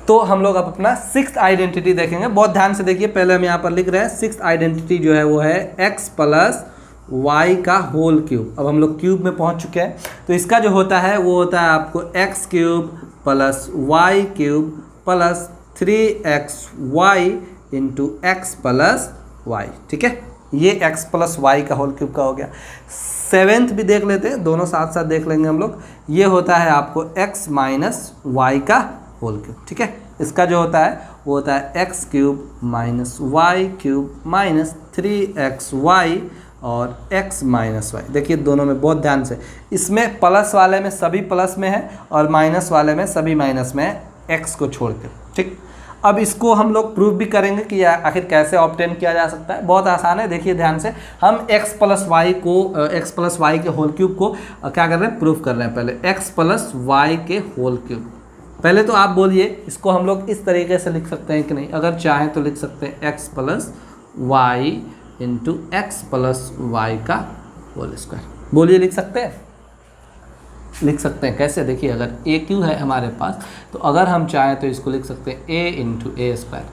तो हम लोग अब अपना सिक्स्थ आइडेंटिटी देखेंगे। बहुत ध्यान से देखिए, पहले हम यहाँ पर लिख रहे हैं सिक्स्थ आइडेंटिटी जो है वो है x प्लस वाई का होल क्यूब। अब हम लोग क्यूब में पहुँच चुके हैं, तो इसका जो होता है वो होता है आपको x cube plus Y cube plus 3xy into x plus y. ठीक है, ये x प्लस वाई का होल क्यूब का हो गया। सेवेंथ भी देख लेते हैं, दोनों साथ साथ देख लेंगे हम लोग। ये होता है आपको x माइनस वाई का होल क्यूब। ठीक है, इसका जो होता है वो होता है x cube minus y cube minus 3xy और x माइनस वाई। देखिए दोनों में बहुत ध्यान से, इसमें प्लस वाले में सभी प्लस में है और माइनस वाले में सभी माइनस में है, x को छोड़ के। ठीक, अब इसको हम लोग प्रूव भी करेंगे कि आखिर कैसे ऑब्टेन किया जा सकता है। बहुत आसान है, देखिए ध्यान से। हम x प्लस वाई के होल क्यूब को क्या कर रहे हैं, प्रूव कर रहे हैं। पहले x प्लस वाई के होल क्यूब। पहले तो आप बोलिए इसको हम लोग इस तरीके से लिख सकते हैं कि नहीं? अगर चाहें तो लिख सकते हैं x plus y into x plus y का होल स्क्वायर। बोलिए, लिख सकते हैं? लिख सकते हैं। कैसे? देखिए, अगर ए क्यू है हमारे पास, तो अगर हम चाहें तो इसको लिख सकते हैं a इंटू ए स्क्वायर।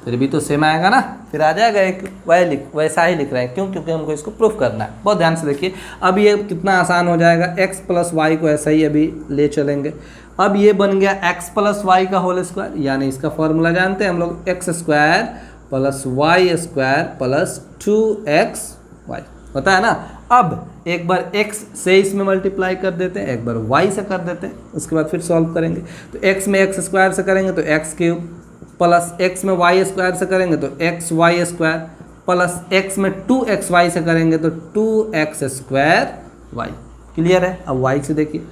फिर भी तो सेम आएगा ना, फिर आ जाएगा एक। वैसा ही लिख रहे हैं, क्यों? क्योंकि हमको इसको प्रूफ करना है। बहुत ध्यान से देखिए, अब ये कितना आसान हो जाएगा। x प्लस वाई को ऐसा ही अभी ले चलेंगे। अब ये बन गया x प्लस वाई का होल स्क्वायर, यानी इसका फॉर्मूला जानते हैं हम लोग, x square plus Y square plus 2xy होता है ना। अब एक बार x से इसमें मल्टीप्लाई कर देते हैं, एक बार y से कर देते हैं, उसके बाद फिर सॉल्व करेंगे। तो x में x स्क्वायर से करेंगे तो x क्यूब, प्लस x में y स्क्वायर से करेंगे तो xy स्क्वायर, प्लस x में 2xy से करेंगे तो 2x स्क्वायर y। क्लियर है? अब y से देखिए,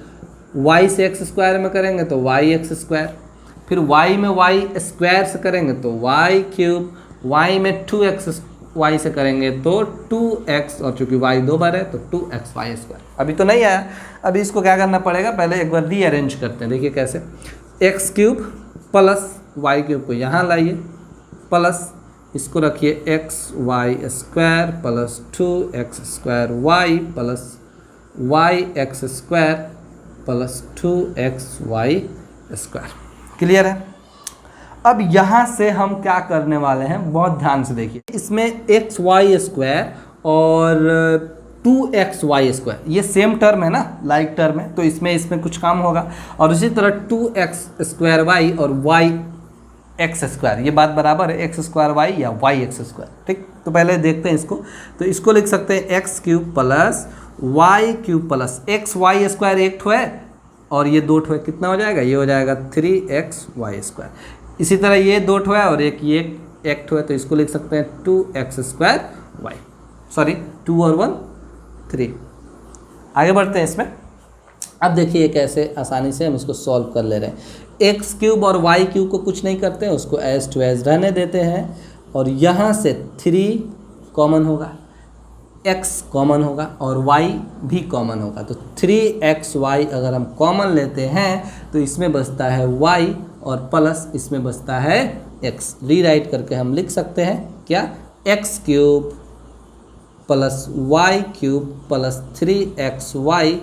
y से x स्क्वायर में करेंगे तो yx स्क्वायर, फिर y में y स्क्वायर से करेंगे तो y क्यूब, y में 2xy से करेंगे तो 2x, और चूंकि y दो बार है तो 2xy स्क्वायर। अभी तो नहीं आया, अभी इसको क्या करना पड़ेगा, पहले एक बार रीअरेंज करते हैं। देखिए कैसे, x cube plus Y cube को यहाँ लाइए, प्लस इसको रखिए xy square plus 2x square y plus yx square plus 2xy square. Clear है? अब यहाँ से हम क्या करने वाले हैं, बहुत ध्यान से देखिए। इसमें xy स्क्वायर और 2xy स्क्वायर ये सेम टर्म है ना, लाइक टर्म है, तो इसमें कुछ काम होगा। और उसी तरह 2x स्क्वायर y और yx स्क्वायर, ये बात बराबर है, x स्क्वायर y या yx स्क्वायर। ठीक, तो पहले देखते हैं इसको। तो इसको लिख सकते हैं x cube plus Y cube plus x y square एक ठो है और ये दो ठो है, कितना हो जाएगा? ये हो जाएगा 3xy स्क्वायर। इसी तरह ये दो ठो है और ये एक ठो है, तो इसको लिख सकते हैं 2x स्क्वायर वाई, सॉरी 2 और 1 3। आगे बढ़ते हैं इसमें। अब देखिए कैसे आसानी से हम इसको सॉल्व कर ले रहे हैं। एक्स क्यूब और वाई क्यूब को कुछ नहीं करते हैं, उसको एज टू एज रहने देते हैं और यहाँ से 3 कॉमन होगा, x कॉमन होगा और y भी कॉमन होगा। तो 3xy अगर हम कॉमन लेते हैं तो इसमें बचता है y और प्लस इसमें बचता है x। रीराइट करके हम लिख सकते हैं क्या, x cube plus Y cube plus 3xy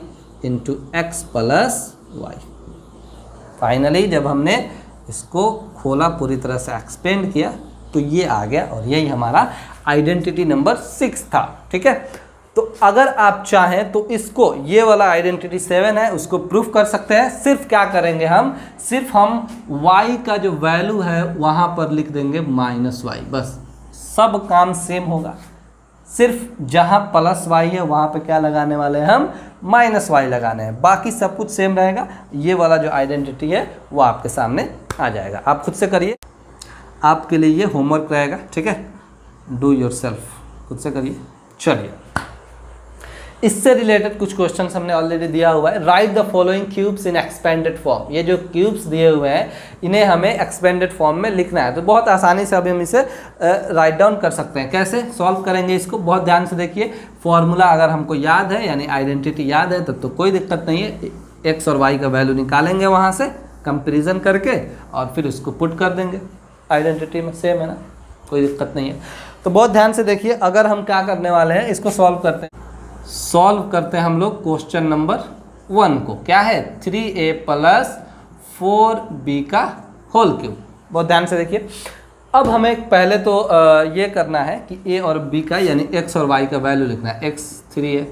into x plus y. Finally जब हमने इसको खोला, पूरी तरह से एक्सपेंड किया, तो ये आ गया और यही हमारा आइडेंटिटी नंबर 6 था। ठीक है, तो अगर आप चाहें तो इसको, ये वाला आइडेंटिटी 7 है, उसको प्रूफ कर सकते हैं। सिर्फ क्या करेंगे हम, सिर्फ हम y का जो वैल्यू है वहाँ पर लिख देंगे -y, बस सब काम सेम होगा। सिर्फ जहाँ प्लस y है वहाँ पे क्या लगाने वाले हैं हम, -y लगाने हैं, बाकी सब कुछ सेम रहेगा। ये वाला जो आइडेंटिटी है वो आपके सामने आ जाएगा। आप खुद से करिए, आपके लिए ये होमवर्क रहेगा। ठीक है, डू योरसेल्फ, खुद से करिए। चलिए, इससे रिलेटेड कुछ क्वेश्चंस हमने ऑलरेडी दिया हुआ है। Right the following cubes in expanded form. ये जो क्यूब्स दिए हुए हैं इन्हें हमें एक्सपेंडेड फॉर्म में लिखना है। तो बहुत आसानी से अभी हम इसे राइट डाउन कर सकते हैं। कैसे सॉल्व करेंगे इसको, बहुत ध्यान से देखिए। फॉर्मूला अगर हमको याद है, यानी आइडेंटिटी याद है, तब तो कोई दिक्कत नहीं है। एक्स और वाई का वैल्यू निकालेंगे वहाँ से कंपेरिजन करके और फिर उसको पुट कर देंगे। आइडेंटिटी में सेम है ना, कोई दिक्कत नहीं है। तो बहुत ध्यान से देखिए, अगर हम क्या करने वाले हैं, इसको सॉल्व करते हैं। सॉल्व करते हैं हम लोग क्वेश्चन नंबर 1 को। क्या है, 3a प्लस 4b का होल क्यूब। बहुत ध्यान से देखिए। अब हमें पहले तो ये करना है कि ए और बी का यानी एक्स और वाई का वैल्यू लिखना है। एक्स 3 है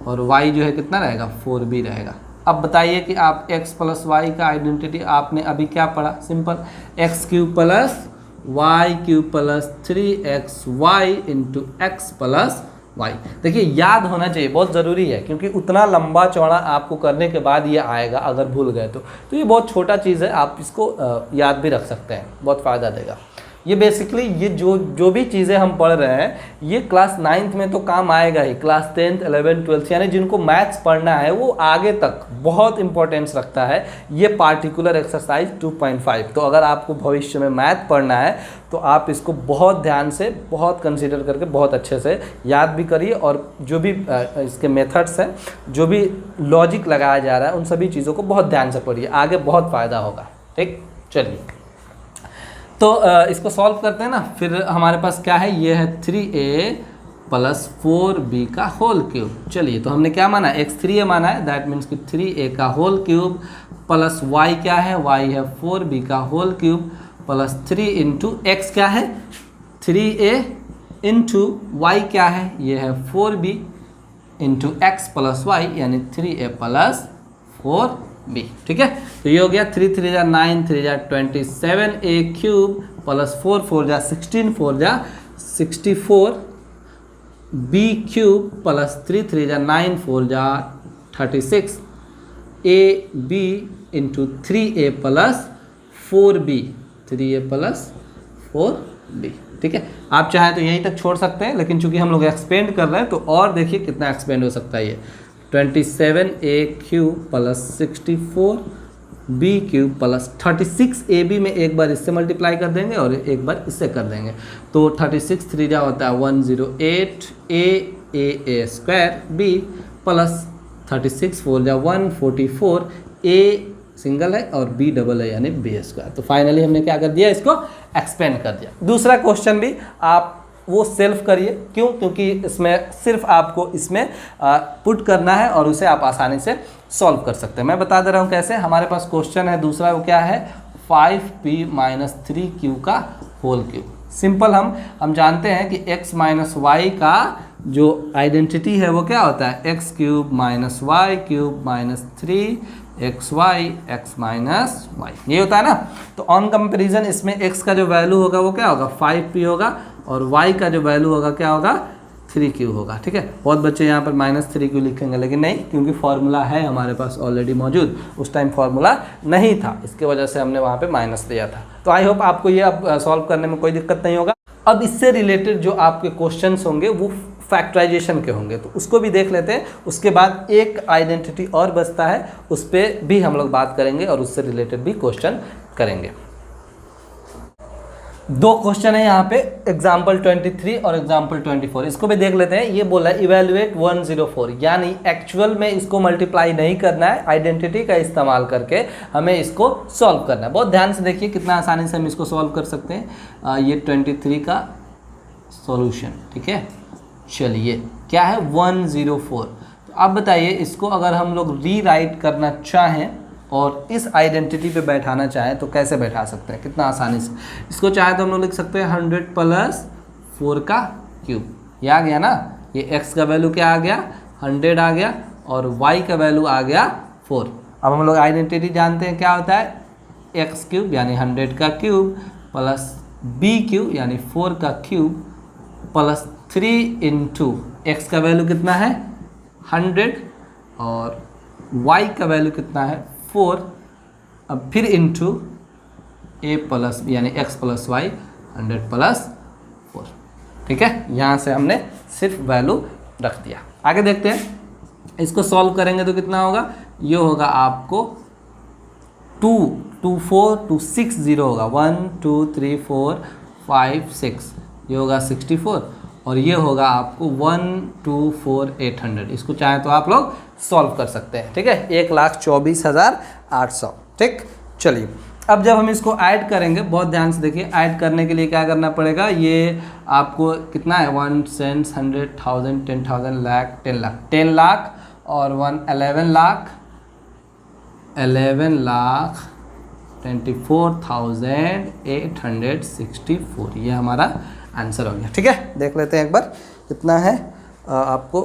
और वाई जो है कितना रहेगा 4b रहेगा। अब बताइए कि आप x प्लस वाई का आइडेंटिटी आपने अभी क्या पढ़ा, simple x cube plus Y cube plus 3xy into x plus y. देखिए याद होना चाहिए, बहुत ज़रूरी है, क्योंकि उतना लंबा चौड़ा आपको करने के बाद ये आएगा अगर भूल गए तो ये बहुत छोटा चीज़ है, आप इसको याद भी रख सकते हैं, बहुत फ़ायदा देगा। ये बेसिकली ये जो भी चीज़ें हम पढ़ रहे हैं ये क्लास 9th में तो काम आएगा ही, क्लास 10th 11th 12th यानी जिनको मैथ्स पढ़ना है वो आगे तक बहुत इंपॉर्टेंस रखता है ये पार्टिकुलर एक्सरसाइज 2.5। तो अगर आपको भविष्य में मैथ पढ़ना है तो आप इसको बहुत ध्यान से, बहुत कंसीडर करके बहुत अच्छे से याद भी करिए, और जो भी इसके मेथड्स हैं, जो भी लॉजिक लगाया जा रहा है, उन सभी चीज़ों को बहुत ध्यान से पढ़िए, आगे बहुत फ़ायदा होगा। ठीक, चलिए तो इसको सॉल्व करते हैं ना। फिर हमारे पास क्या है, ये है 3a प्लस 4b का होल क्यूब। चलिए तो हमने क्या माना, x 3a माना है, दैट मीन्स कि 3a का होल क्यूब प्लस y क्या है, y है 4b का whole cube plus 3 into x क्या है 3a इंटू y क्या है, ये है 4b into x plus Y यानी 3a प्लस 4b। ठीक है, तो ये हो गया 3 3 जा 9 3 जा 27a क्यूब प्लस 4 4 जा 16 4 जा 64 b क्यूब प्लस 3 3 जा 9 4 जा 36 a b into 3a plus 4b 3a plus 4b। ठीक है, आप चाहें तो यहीं तक छोड़ सकते हैं, लेकिन चूंकि हम लोग एक्सपेंड कर रहे हैं तो और देखिए कितना एक्सपेंड हो सकता है। ये 27a cube plus 64b cube plus 36ab में एक बार इससे मल्टीप्लाई कर देंगे और एक बार इससे कर देंगे, तो 36 3 जा होता है 108 a स्क्वायर b प्लस 36 4 जा 144 a सिंगल है और b डबल है यानी b स्क्वायर। तो फाइनली हमने क्या कर दिया, इसको एक्सपेंड कर दिया। दूसरा क्वेश्चन भी आप वो सेल्फ करिए, क्यों, क्योंकि इसमें सिर्फ आपको इसमें पुट करना है और उसे आप आसानी से सॉल्व कर सकते हैं। मैं बता दे रहा हूँ कैसे। हमारे पास क्वेश्चन है दूसरा, वो क्या है 5p माइनस 3q का होल क्यूब। सिंपल, हम जानते हैं कि x माइनस वाई का जो आइडेंटिटी है वो क्या होता है, x cube minus y cube minus 3xy x minus y, ये होता है ना। तो ऑन कंपेरिजन इसमें x का जो वैल्यू होगा वो क्या होगा 5p होगा और y का जो वैल्यू होगा क्या होगा 3q होगा। ठीक है, बहुत बच्चे यहाँ पर माइनस 3q लिखेंगे, लेकिन नहीं, क्योंकि फॉर्मूला है हमारे पास ऑलरेडी मौजूद, उस टाइम फॉर्मूला नहीं था, इसके वजह से हमने वहाँ पे माइनस दिया था। तो आई होप आपको ये अब सॉल्व करने में कोई दिक्कत नहीं होगा। अब इससे रिलेटेड जो आपके क्वेश्चंस होंगे वो फैक्टराइजेशन के होंगे, तो उसको भी देख लेते हैं। उसके बाद एक आइडेंटिटी और बचता है, उस पर भी हम लोग बात करेंगे और उससे रिलेटेड भी क्वेश्चन करेंगे। दो क्वेश्चन है यहाँ पे, एग्जाम्पल 23 और एग्जाम्पल 24, इसको भी देख लेते हैं। ये बोला है इवेल्युएट 104, यानी एक्चुअल में इसको मल्टीप्लाई नहीं करना है, आइडेंटिटी का इस्तेमाल करके हमें इसको सॉल्व करना है। बहुत ध्यान से देखिए कितना आसानी से हम इसको सॉल्व कर सकते हैं। ये 23 का सॉल्यूशन। ठीक है, चलिए क्या है 104। तो अब बताइए इसको अगर हम लोग रीराइट करना चाहें और इस आइडेंटिटी पे बैठाना चाहें तो कैसे बैठा सकते हैं, कितना आसानी से। इसको चाहे तो हम लोग लिख सकते हैं 100 प्लस 4 का क्यूब, ये आ गया ना। ये x का वैल्यू क्या आ गया 100 आ गया और y का वैल्यू आ गया 4। अब हम लोग आइडेंटिटी जानते हैं क्या होता है, x क्यूब यानी 100 का क्यूब प्लस b क्यूब यानी 4 का क्यूब प्लस 3 इंटू एक्स का वैल्यू कितना है 100 और y का वैल्यू कितना है 4, अब फिर इंटू a प्लस यानी x प्लस वाई 100 प्लस 4। ठीक है, यहाँ से हमने सिर्फ वैल्यू रख दिया। आगे देखते हैं, इसको सॉल्व करेंगे तो कितना होगा, ये होगा आपको 224 होगा 1 2 3 4 5 6, ये होगा 64 और ये होगा आपको 124,800। इसको चाहें तो आप लोग सॉल्व कर सकते हैं। ठीक है, 1,24,800। ठीक, चलिए अब जब हम इसको ऐड करेंगे, बहुत ध्यान से देखिए, ऐड करने के लिए क्या करना पड़ेगा, ये आपको कितना है 1 सेंस 100,000 10,000 लाख 10 लाख 10 लाख और 11 लाख 24,864, ये हमारा आंसर हो गया। ठीक है, देख लेते हैं एक बार कितना है आपको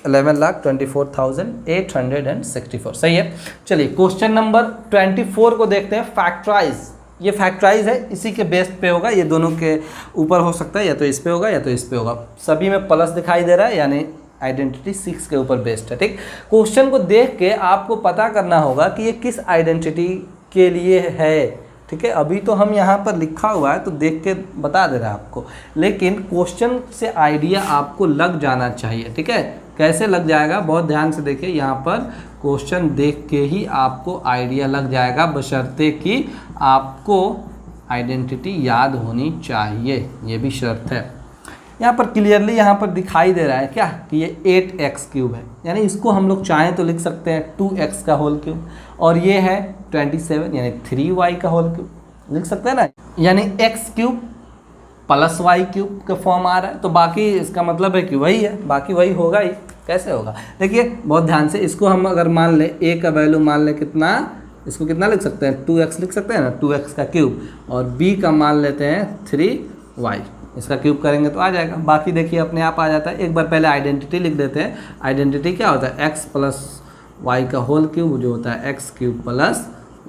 11,24,864, सही है। चलिए क्वेश्चन नंबर 24 को देखते हैं। फैक्टराइज, ये फैक्टराइज है, इसी के बेस पे होगा, ये दोनों के ऊपर हो सकता है, या तो इस पे होगा या तो इस पे होगा। सभी में प्लस दिखाई दे रहा है, यानी आइडेंटिटी 6 के ऊपर बेस्ड है। ठीक, क्वेश्चन को देख के आपको पता करना होगा कि ये किस आइडेंटिटी के लिए है। ठीक है, अभी तो हम यहाँ पर लिखा हुआ है तो देख के बता दे रहा है आपको, लेकिन क्वेश्चन से आइडिया आपको लग जाना चाहिए। ठीक है, कैसे लग जाएगा, बहुत ध्यान से देखिए। यहाँ पर क्वेश्चन देख के ही आपको आइडिया लग जाएगा, बशर्ते कि आपको आइडेंटिटी याद होनी चाहिए, ये भी शर्त है। यहाँ पर क्लियरली यहाँ पर दिखाई दे रहा है क्या कि ये 8x³ है, यानी इसको हम लोग चाहें तो लिख सकते हैं 2x का होल क्यूब, और ये है 27 यानी 3y का होल क्यूब, लिख सकते हैं ना, यानी x³ + y³ का फॉर्म आ रहा है। तो बाकी इसका मतलब है कि वही है, बाकी वही होगा ही। कैसे होगा देखिए बहुत ध्यान से, इसको हम अगर मान लें a का वैल्यू मान लें कितना, इसको कितना लिख सकते हैं 2x लिख सकते हैं ना, 2x का क्यूब, और b का मान लेते हैं 3y, इसका क्यूब करेंगे तो आ जाएगा। बाकी देखिए अपने आप आ जाता है। एक बार पहले आइडेंटिटी लिख देते हैं। आइडेंटिटी क्या होता है, x + y का होल क्यूब जो होता है x³ +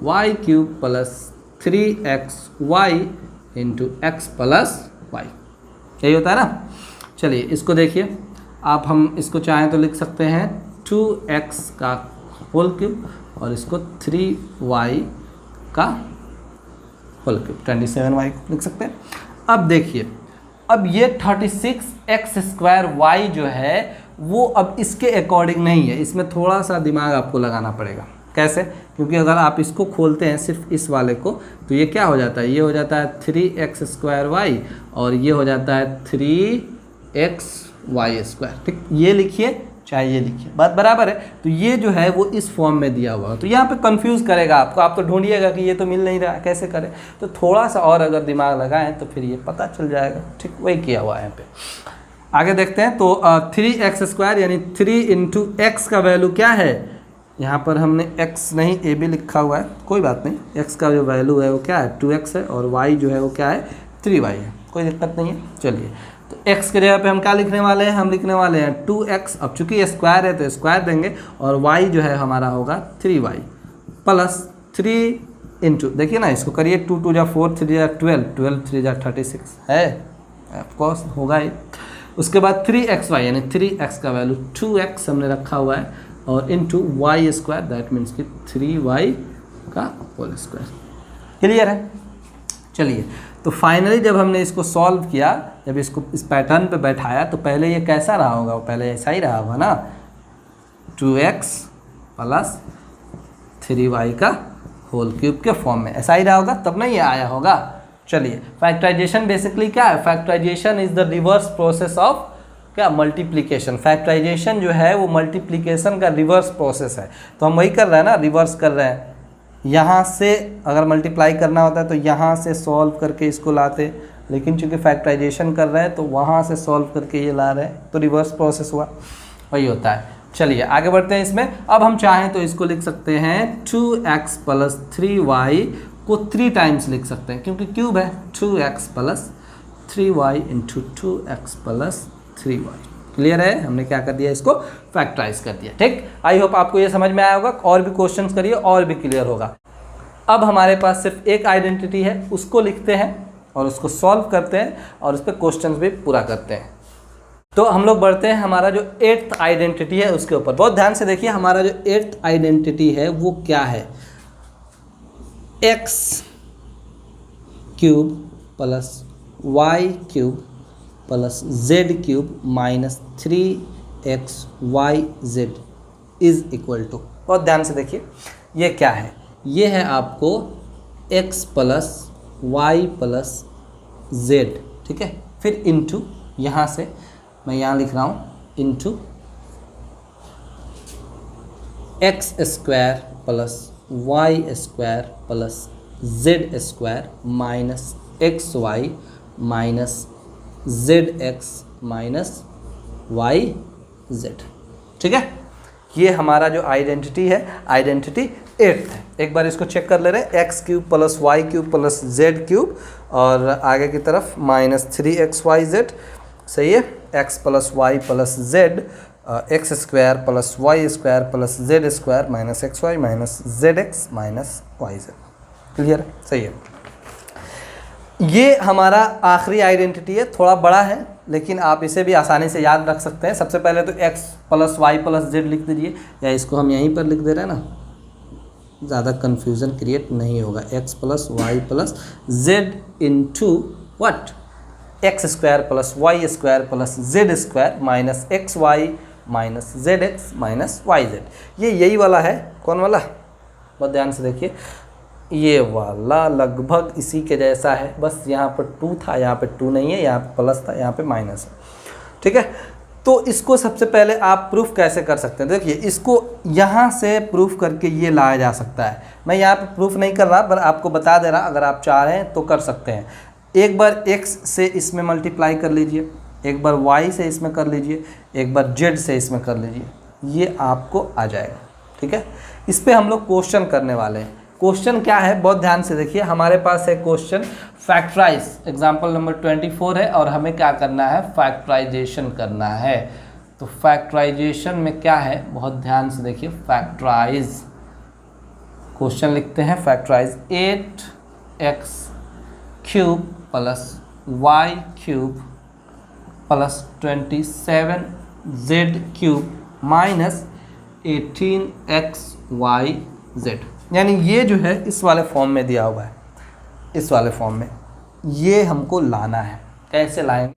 y³ + 3xy × x + y, यही होता है ना। चलिए इसको देखिए, आप हम इसको चाहें तो लिख सकते हैं 2x का होल क्यूब और इसको 3y का होल क्यूब, 27y को लिख सकते हैं। अब देखिए, अब ये 36x² जो है वो अब इसके अकॉर्डिंग नहीं है, इसमें थोड़ा सा दिमाग आपको लगाना पड़ेगा। कैसे, क्योंकि अगर आप इसको खोलते हैं सिर्फ इस वाले को तो ये क्या हो जाता है, ये हो जाता है 3x² और ये हो जाता है 3xy²। ठीक, ये लिखिए चाहे ये लिखिए, बात बराबर है। तो ये जो है वो इस फॉर्म में दिया हुआ है, तो यहाँ पे कंफ्यूज करेगा आपको, आप तो ढूंढिएगा कि ये तो मिल नहीं रहा है, कैसे करें। तो थोड़ा सा और अगर दिमाग लगाएं तो फिर ये पता चल जाएगा। ठीक, वही किया हुआ है यहाँ पे। आगे देखते हैं। तो 3x² यानी 3 × x का वैल्यू क्या है, यहाँ पर हमने x नहीं a भी लिखा हुआ है, कोई बात नहीं। x का जो वैल्यू है वो क्या है 2x है, और y जो है वो क्या है 3y है, कोई दिक्कत नहीं है। चलिए तो x के जगह पे हम क्या लिखने वाले हैं, हम लिखने वाले हैं 2x। अब चूंकि ये स्क्वायर है तो स्क्वायर देंगे, और y जो है हमारा होगा 3y + 3 × देखिए ना, इसको करिए 2 × 2 = 4, 3 × 12, 12 3 × 36 है, ऑफकोर्स होगा ही। उसके बाद 3xy यानी 3x का वैल्यू 2x हमने रखा हुआ है, और × y², दैट मीन्स कि 3y का होल स्क्वायर। क्लियर है। चलिए तो फाइनली जब हमने इसको सॉल्व किया, जब इसको इस पैटर्न पे बैठाया, तो पहले ये कैसा रहा होगा, वो पहले ऐसा ही रहा होगा ना, 2x + 3y का होल क्यूब के फॉर्म में ऐसा ही रहा होगा, तब नहीं ये आया होगा। चलिए फैक्टराइजेशन बेसिकली क्या है, factorisation is the reverse process of क्या, मल्टीप्लिकेशन। फैक्टराइजेशन जो है वो मल्टीप्लिकेशन का रिवर्स प्रोसेस है, तो हम वही कर रहे हैं ना, रिवर्स कर रहे हैं। यहाँ से अगर मल्टीप्लाई करना होता है तो यहाँ से सॉल्व करके इसको लाते, लेकिन चूंकि फैक्टराइजेशन कर रहे हैं तो वहाँ से सॉल्व करके ये ला रहे हैं, तो रिवर्स प्रोसेस हुआ, वही होता है। चलिए आगे बढ़ते हैं इसमें। अब हम चाहें तो इसको लिख सकते हैं 2x + 3y को 3 टाइम्स लिख सकते हैं, क्योंकि क्यूब है। 2x + 3y × 2x + 3y। Clear है, हमने क्या कर दिया, इसको फैक्टराइज कर दिया। ठीक, आई होप आपको ये समझ में आया होगा। और भी क्वेश्चंस करिए और भी क्लियर होगा। अब हमारे पास सिर्फ एक आइडेंटिटी है, उसको लिखते हैं और उसको सॉल्व करते हैं और उस पर क्वेश्चंस भी पूरा करते हैं। तो हम लोग बढ़ते हैं हमारा जो 8th आइडेंटिटी है उसके ऊपर। बहुत ध्यान से देखिए, हमारा जो 8th आइडेंटिटी है वो क्या है, x³ + y³ + z³ - 3xyz = बहुत ध्यान से देखिए ये क्या है, ये है आपको x + y + z। ठीक है, फिर इनटू, यहाँ से मैं यहाँ लिख रहा हूँ into x² + y² + z² - xy - zx - yz। ठीक है, ये हमारा जो आइडेंटिटी है, आइडेंटिटी 8 है। एक बार इसको चेक कर ले रहे हैं, x cube plus Y cube plus Z cube और आगे की तरफ माइनस 3xyz, सही है। X plus Y plus z, x square plus Y square plus Z square minus x Y minus Z x minus Y z. Clear है, सही है। ये हमारा आखिरी आइडेंटिटी है, थोड़ा बड़ा है लेकिन आप इसे भी आसानी से याद रख सकते हैं। सबसे पहले तो x plus Y plus z लिख दीजिए, या इसको हम यहीं पर लिख दे रहे हैं ना, ज़्यादा कन्फ्यूज़न क्रिएट नहीं होगा। x plus Y plus Z into what, x square plus Y square plus Z square minus x Y minus Z x minus Y z. ये यही वाला है, कौन वाला, बहुत ध्यान से देखिए, ये वाला लगभग इसी के जैसा है, बस यहाँ पर 2 था, यहाँ पे 2 नहीं है, यहाँ पे प्लस था, यहाँ पे माइनस है। ठीक है, तो इसको सबसे पहले आप प्रूफ कैसे कर सकते हैं, देखिए इसको यहाँ से प्रूफ करके ये लाया जा सकता है। मैं यहाँ पे प्रूफ नहीं कर रहा पर आपको बता दे रहा, अगर आप चाह रहे हैं तो कर सकते हैं। एक बार x से इसमें मल्टीप्लाई कर लीजिए, एक बार y से इसमें कर लीजिए, एक बार z से इसमें कर लीजिए, ये आपको आ जाएगा। ठीक है, इस पर हम लोग क्वेश्चन करने वाले हैं। क्वेश्चन क्या है, बहुत ध्यान से देखिए, हमारे पास है क्वेश्चन फैक्टराइज, एग्जाम्पल नंबर 24 है और हमें क्या करना है, फैक्टराइजेशन करना है। तो फैक्टराइजेशन में क्या है, बहुत ध्यान से देखिए, फैक्टराइज क्वेश्चन लिखते हैं, factorise 8x cube plus Y cube plus 27z cube minus 18xyz। यानी ये जो है इस वाले फॉर्म में दिया हुआ है, इस वाले फॉर्म में ये हमको लाना है। कैसे लाएंगे,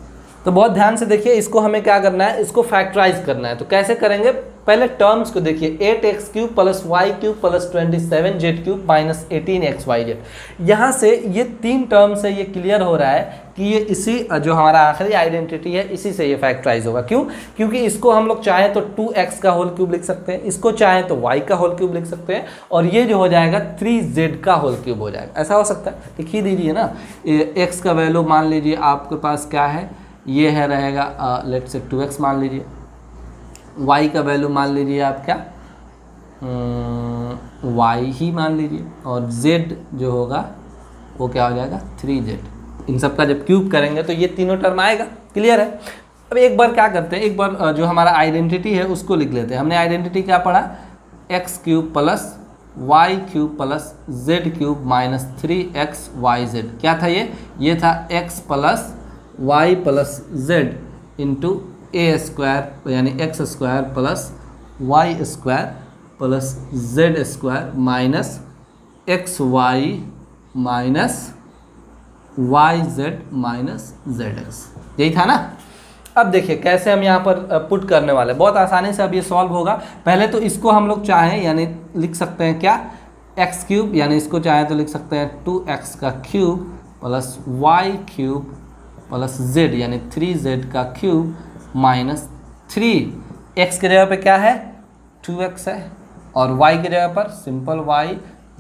तो बहुत ध्यान से देखिए, इसको हमें क्या करना है, इसको फैक्टराइज करना है। तो कैसे करेंगे, पहले टर्म्स को देखिए, 8x cube plus Y cube plus 27z cube minus 18xyz। यहाँ से ये 3 टर्म्स है, ये क्लियर हो रहा है कि ये इसी जो हमारा आखिरी आइडेंटिटी है इसी से ये फैक्टराइज होगा। क्यों, क्योंकि इसको हम लोग चाहें तो 2x का होल क्यूब लिख सकते हैं, इसको चाहें तो y का होल क्यूब लिख सकते हैं, और ये जो हो जाएगा 3z का होल क्यूब हो जाएगा। ऐसा हो सकता है, लिख ही दीजिए ना। x का वैल्यू मान लीजिए आपके पास क्या है, ये है रहेगा लेट से 2x मान लीजिए, y का वैल्यू मान लीजिए आप क्या, y ही मान लीजिए, और z जो होगा वो क्या हो जाएगा 3z। इन सब का जब क्यूब करेंगे तो ये तीनों टर्म आएगा। क्लियर है। अब एक बार क्या करते हैं, एक बार जो हमारा आइडेंटिटी है उसको लिख लेते हैं। हमने आइडेंटिटी क्या पढ़ा, x cube plus Y cube plus Z cube minus 3xyz। क्या था ये था x plus Y plus Z into A square यानी X square plus Y square plus Z square minus x Y minus Y Z minus Z X. यही था ना। अब देखिए कैसे हम यहाँ पर पुट करने वाले, बहुत आसानी से अब ये सॉल्व होगा। पहले तो इसको हम लोग चाहें यानी लिख सकते हैं क्या, एक्स क्यूब, यानी इसको चाहें तो लिख सकते हैं 2x का cube plus Y cube plus z यानी 3z का क्यूब माइनस 3x की जगह पे क्या है 2x है, और y की जगह पर सिंपल y,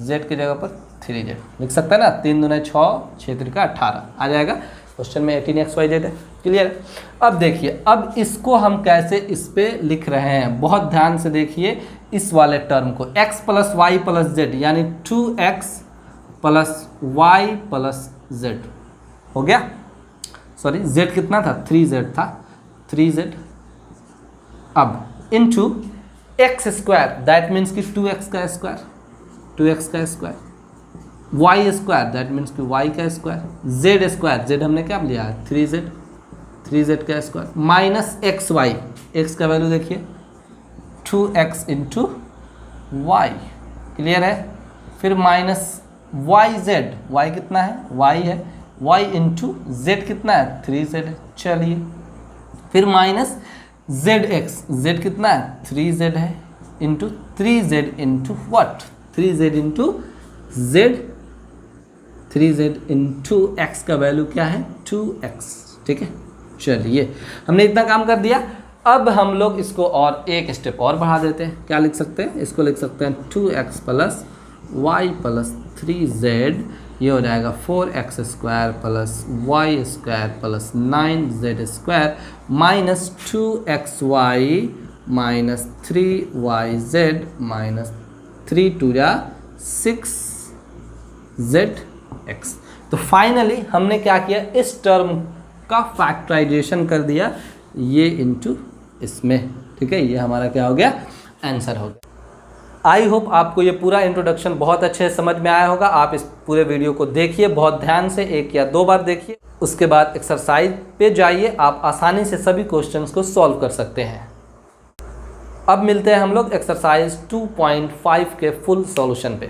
z की जगह पर 3z लिख सकते हैं ना। 3 दूना 6, 6 त्रिका 18 आ जाएगा। क्वेश्चन में 18xyz है। क्लियर है। अब देखिए, अब इसको हम कैसे इस पे लिख रहे हैं, बहुत ध्यान से देखिए इस वाले टर्म को, x plus Y plus z यानी 2x plus Y plus Z हो गया। सॉरी z कितना था, 3z था, 3z। अब into x square that means कि 2x का स्क्वायर, 2x का square, y square that means कि y का स्क्वायर, z स्क्वायर, z हमने क्या लिया है 3z, 3z का square minus x y, x का वैल्यू देखिए 2x इंटू वाई। क्लियर है। फिर माइनस वाई जेड, वाई कितना है, y है, y इंटू जेड कितना है 3z है। चलिए फिर माइनस जेड एक्स, जेड कितना है 3z है, into 3z into what, 3z into Z, 3z into x का वैल्यू क्या है 2x। ठीक है। चलिए हमने इतना काम कर दिया। अब हम लोग इसको और एक स्टेप और बढ़ा देते हैं। क्या लिख सकते हैं, इसको लिख सकते हैं 2x plus Y plus 3z, ये हो जाएगा 4x square plus Y square plus 9z square minus 2xy minus 3yz minus 3 2 6zx। तो फाइनली हमने क्या किया, इस टर्म का फैक्टराइजेशन कर दिया ये इनटू इसमें, ठीक है। ये हमारा क्या हो गया, आंसर हो गया। आई होप आपको ये पूरा इंट्रोडक्शन बहुत अच्छे से समझ में आया होगा। आप इस पूरे वीडियो को देखिए बहुत ध्यान से, 1 या 2 बार देखिए, उसके बाद एक्सरसाइज पे जाइए, आप आसानी से सभी क्वेश्चंस को सॉल्व कर सकते हैं। अब मिलते हैं हम लोग एक्सरसाइज 2.5 के फुल सॉल्यूशन पे।